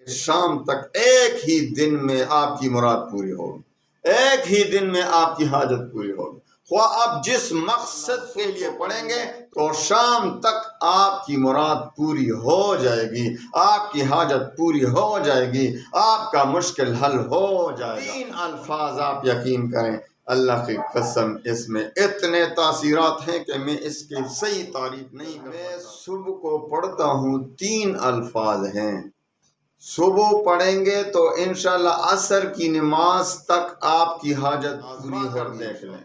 شام تک ایک ہی دن میں آپ کی مراد پوری ہوگی، ایک ہی دن میں آپ کی حاجت پوری ہوگی۔ خواہ آپ جس مقصد کے لیے پڑھیں گے تو شام تک آپ کی مراد پوری ہو جائے گی، آپ کی حاجت پوری ہو جائے گی، آپ کا مشکل حل ہو جائے گا۔ تین الفاظ آپ یقین کریں، اللہ کی قسم اس میں اتنے تاثیرات ہیں کہ میں اس کی صحیح تعریف نہیں کرتا۔ میں صبح کو پڑھتا ہوں، تین الفاظ ہیں، صبح پڑھیں گے تو انشاءاللہ عصر کی نماز تک آپ کی حاجت پوری ہو دیکھ لیں۔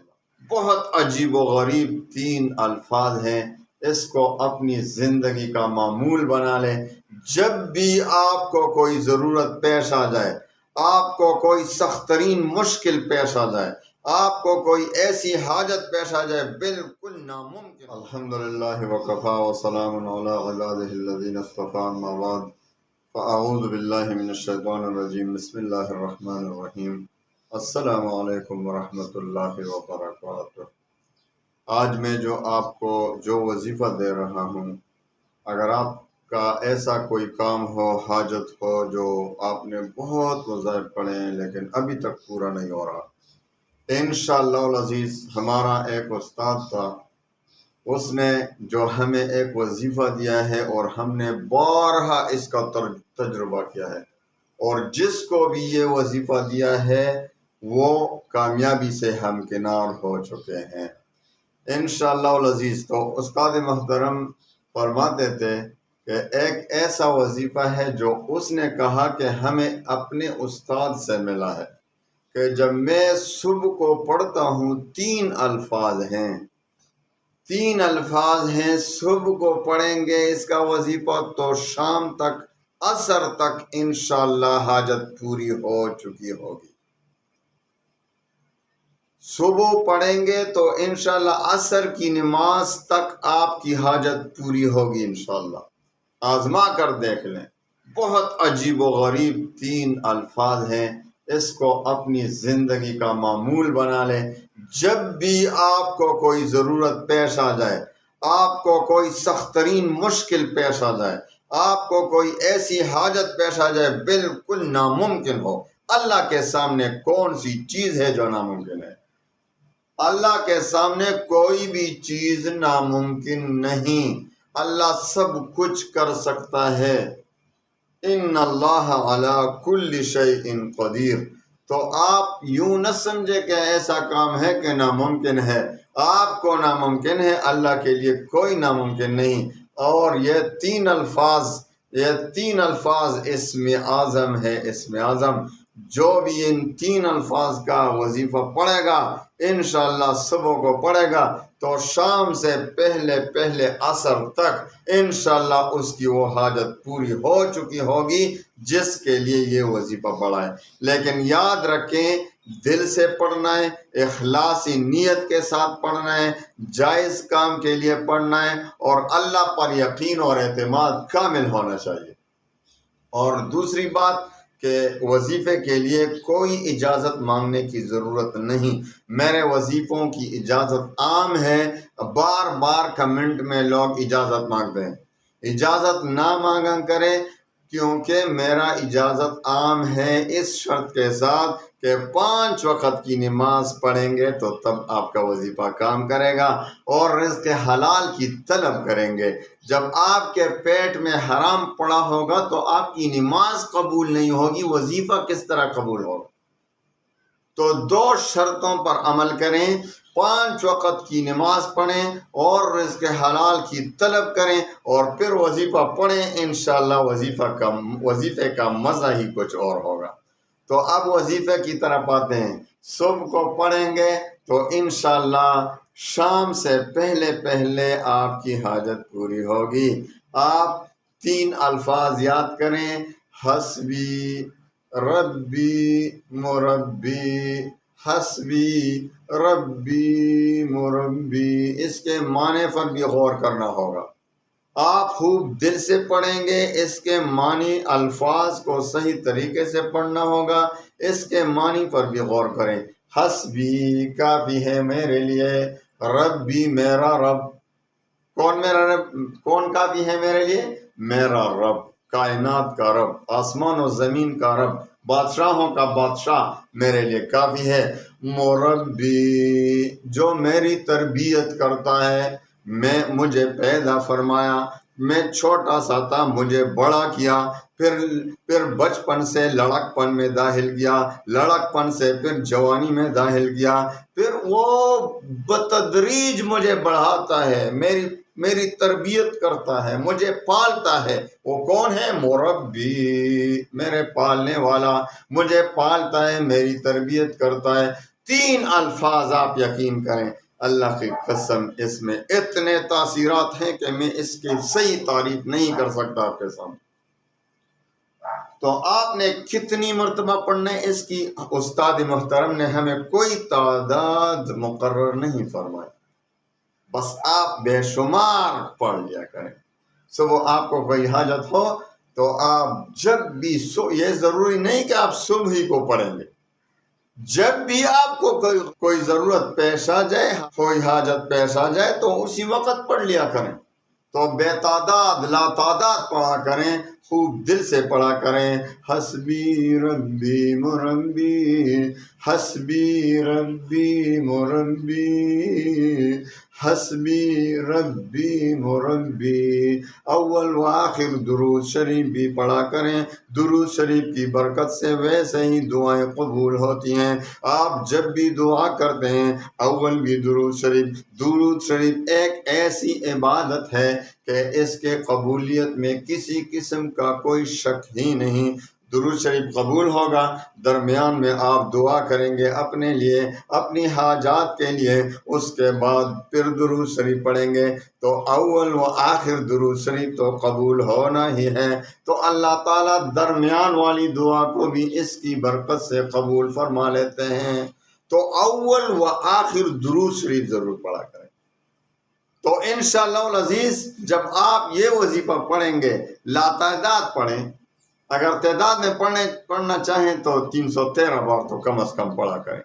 بہت عجیب و غریب تین الفاظ ہیں، اس کو اپنی زندگی کا معمول بنا لیں۔ جب بھی آپ کو کوئی ضرورت پیش آ جائے، آپ کو کوئی سخت ترین مشکل پیش آ جائے، آپ کو کوئی ایسی حاجت پیش آ جائے بالکل ناممکن۔ الحمدللہ وکفا وسلام علی عبادہ الذین اصطفی، اما بعد فاعوذ باللہ من الشیطان الرجیم، بسم اللہ الرحمن الرحیم۔ السلام علیکم ورحمۃ اللہ وبرکاتہ۔ آج میں آپ کو جو وظیفہ دے رہا ہوں، اگر آپ کا ایسا کوئی کام ہو، حاجت ہو، جو آپ نے بہت وظائف پڑھے ہیں لیکن ابھی تک پورا نہیں ہو رہا، انشاءاللہ العزیز ہمارا ایک استاد تھا، اس نے جو ہمیں ایک وظیفہ دیا ہے اور ہم نے بارہا اس کا تجربہ کیا ہے، اور جس کو بھی یہ وظیفہ دیا ہے وہ کامیابی سے ہمکنار ہو چکے ہیں انشاءاللہ العزیز۔ تو استاد محترم فرماتے تھے کہ ایک ایسا وظیفہ ہے جو اس نے کہا کہ ہمیں اپنے استاد سے ملا ہے، کہ جب میں صبح کو پڑھتا ہوں، تین الفاظ ہیں، تین الفاظ ہیں، صبح کو پڑھیں گے اس کا وظیفہ تو شام تک، عصر تک انشاءاللہ حاجت پوری ہو چکی ہوگی۔ صبح پڑھیں گے تو انشاءاللہ عصر کی نماز تک آپ کی حاجت پوری ہوگی انشاءاللہ۔ آزما کر دیکھ لیں، بہت عجیب و غریب تین الفاظ ہیں، اس کو اپنی زندگی کا معمول بنا لیں۔ جب بھی آپ کو کوئی ضرورت پیش آ جائے، آپ کو کوئی سخت ترین مشکل پیش آ جائے، آپ کو کوئی ایسی حاجت پیش آ جائے بالکل ناممکن ہو، اللہ کے سامنے کون سی چیز ہے جو ناممکن ہے؟ اللہ کے سامنے کوئی بھی چیز ناممکن نہیں، اللہ سب کچھ کر سکتا ہے۔ ان اللہ علی کل شیء قدیر۔ تو آپ یوں نہ سمجھے کہ ایسا کام ہے کہ ناممکن ہے، آپ کو ناممکن ہے، اللہ کے لیے کوئی ناممکن نہیں۔ اور یہ تین الفاظ اسم اعظم ہے، اسم اعظم۔ جو بھی ان تین الفاظ کا وظیفہ پڑھے گا، انشاءاللہ صبح کو پڑھے گا تو شام سے پہلے عصر تک انشاءاللہ اس کی وہ حاجت پوری ہو چکی ہوگی جس کے لیے یہ وظیفہ پڑھا ہے۔ لیکن یاد رکھیں، دل سے پڑھنا ہے، اخلاصی نیت کے ساتھ پڑھنا ہے، جائز کام کے لیے پڑھنا ہے، اور اللہ پر یقین اور اعتماد کامل ہونا چاہیے۔ اور دوسری بات کہ وظیفے کے لیے کوئی اجازت مانگنے کی ضرورت نہیں۔ میرے وظیفوں کی اجازت عام ہے، بار بار کمنٹ میں لوگ اجازت مانگتے ہیں، اجازت نہ مانگا کریں، کیونکہ میرا اجازت عام ہے اس شرط کے ساتھ کہ 5 وقت کی نماز پڑھیں گے تو تب آپ کا وظیفہ کام کرے گا، اور رزق حلال کی طلب کریں گے۔ جب آپ کے پیٹ میں حرام پڑا ہوگا تو آپ کی نماز قبول نہیں ہوگی، وظیفہ کس طرح قبول ہوگا؟ تو 2 شرطوں پر عمل کریں، 5 وقت کی نماز پڑھیں اور رزق حلال کی طلب کریں، اور پھر وظیفہ پڑھیں، انشاءاللہ وظیفے کا مزہ ہی کچھ اور ہوگا۔ تو اب وظیفے کی طرف آتے ہیں۔ صبح کو پڑھیں گے تو انشاءاللہ شام سے پہلے آپ کی حاجت پوری ہوگی۔ آپ 3 الفاظ یاد کریں، حسبی ربی مربی، حسبی ربی مربی، اس کے معنی پر بھی غور کرنا ہوگا۔ آپ خوب دل سے پڑھیں گے، اس کے معنی الفاظ کو صحیح طریقے سے پڑھنا ہوگا، اس کے معنی پر بھی غور کریں۔ حسبی کافی ہے میرے لیے، ربی میرا رب، کون کافی ہے میرے لیے؟ میرا رب۔ کائنات کا رب، آسمان و زمین کا رب، بادشاہوں کا بادشاہ میرے لیے کافی ہے۔ مربی، جو میری تربیت کرتا ہے، مجھے پیدا فرمایا، میں چھوٹا سا تھا مجھے بڑا کیا، پھر بچپن سے لڑکپن میں داخل کیا، لڑکپن سے پھر جوانی میں داخل کیا، پھر وہ بتدریج مجھے بڑھاتا ہے، میری تربیت کرتا ہے، مجھے پالتا ہے۔ وہ کون ہے؟ مربی، میرے پالنے والا مجھے پالتا ہے، میری تربیت کرتا ہے۔ 3 الفاظ آپ یقین کریں، اللہ کی قسم اس میں اتنے تاثیرات ہیں کہ میں اس کی صحیح تعریف نہیں کر سکتا آپ کے سامنے۔ تو آپ نے کتنی مرتبہ پڑھنا ہے اس کی؟ استاد محترم نے ہمیں کوئی تعداد مقرر نہیں فرمائی، بس آپ بے شمار پڑھ لیا کریں۔ صبح آپ کو کوئی حاجت ہو تو آپ جب بھی یہ ضروری نہیں کہ آپ صبح ہی کو پڑھیں گے، جب بھی آپ کو کوئی ضرورت پیش آ جائے، کوئی حاجت پیش آ جائے تو اسی وقت پڑھ لیا کریں۔ تو بے تعداد لا تعداد پڑھا کریں، خوب دل سے پڑھا کریں۔ حسبی ربی مربی، حسبی ربی مربی، حسبی ربی مربی۔ اول و آخر درود شریف بھی پڑھا کریں، درود شریف کی برکت سے ویسے ہی دعائیں قبول ہوتی ہیں۔ آپ جب بھی دعا کرتے ہیں اول بھی درود شریف ایک ایسی عبادت ہے کہ اس کے قبولیت میں کسی قسم کا کوئی شک ہی نہیں۔ درود شریف قبول ہوگا، درمیان میں آپ دعا کریں گے اپنے لیے، اپنی حاجات کے لیے، اس کے بعد پھر درود شریف پڑھیں گے تو اول و آخر درود شریف تو قبول ہونا ہی ہے۔ تو اللہ تعالیٰ درمیان والی دعا کو بھی اس کی برکت سے قبول فرما لیتے ہیں۔ تو اول و آخر درود شریف ضرور پڑھا کریں۔ تو انشاءاللہ العزیز جب آپ یہ وظیفہ پڑھیں گے، لا تعداد پڑھیں، اگر تعداد میں پڑھنا چاہیں تو 313 بار تو کم از کم پڑھا کریں،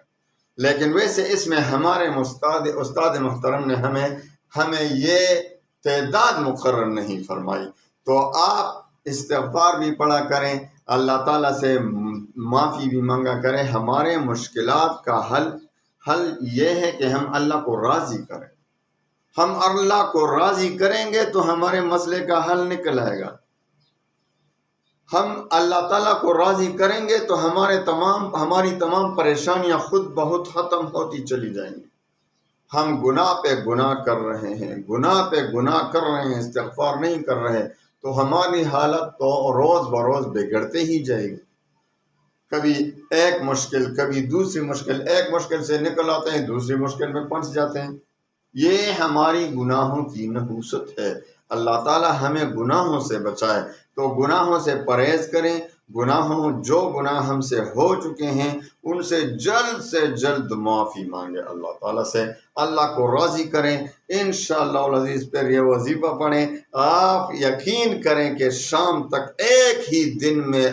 لیکن ویسے اس میں ہمارے استاد محترم نے ہمیں یہ تعداد مقرر نہیں فرمائی۔ تو آپ استغفار بھی پڑھا کریں، اللہ تعالیٰ سے معافی بھی مانگا کریں۔ ہمارے مشکلات کا حل یہ ہے کہ ہم اللہ کو راضی کریں۔ ہم اللہ کو راضی کریں گے تو ہمارے مسئلے کا حل نکل آئے گا۔ ہم اللہ تعالیٰ کو راضی کریں گے تو ہماری تمام پریشانیاں خود بہت ختم ہوتی چلی جائیں گی۔ ہم گناہ پہ گناہ کر رہے ہیں، استغفار نہیں کر رہے، تو ہماری حالت تو روز بروز بگڑتے ہی جائے گی۔ کبھی ایک مشکل، کبھی دوسری مشکل، ایک مشکل سے نکل آتے ہیں دوسری مشکل میں پھنس جاتے ہیں۔ یہ ہماری گناہوں کی نحوست ہے۔ اللہ تعالیٰ ہمیں گناہوں سے بچائے، تو گناہوں سے پرہیز کریں۔ جو گناہ ہم سے ہو چکے ہیں ان سے جلد معافی مانگے اللہ تعالیٰ سے، اللہ کو راضی کریں۔ انشاءاللہ العزیز پھر یہ وظیفہ پڑھیں، آپ یقین کریں کہ شام تک ایک ہی دن میں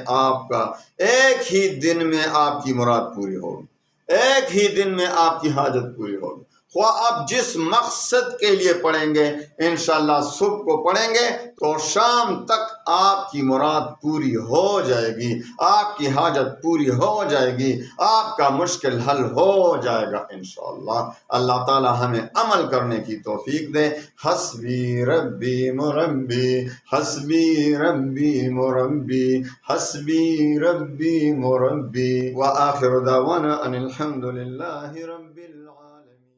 آپ کی مراد پوری ہوگی، ایک ہی دن میں آپ کی حاجت پوری ہوگی۔ خواہ آپ جس مقصد کے لیے پڑھیں گے، انشاءاللہ صبح کو پڑھیں گے تو شام تک آپ کی مراد پوری ہو جائے گی، آپ کی حاجت پوری ہو جائے گی، آپ کا مشکل حل ہو جائے گا انشاءاللہ۔ اللہ تعالی ہمیں عمل کرنے کی توفیق دے۔ حسبی ربی مربی، حسبی ربی مربی، حسبی ربی مربی، وآخر دعوانا ان الحمد للہ رب العالمین۔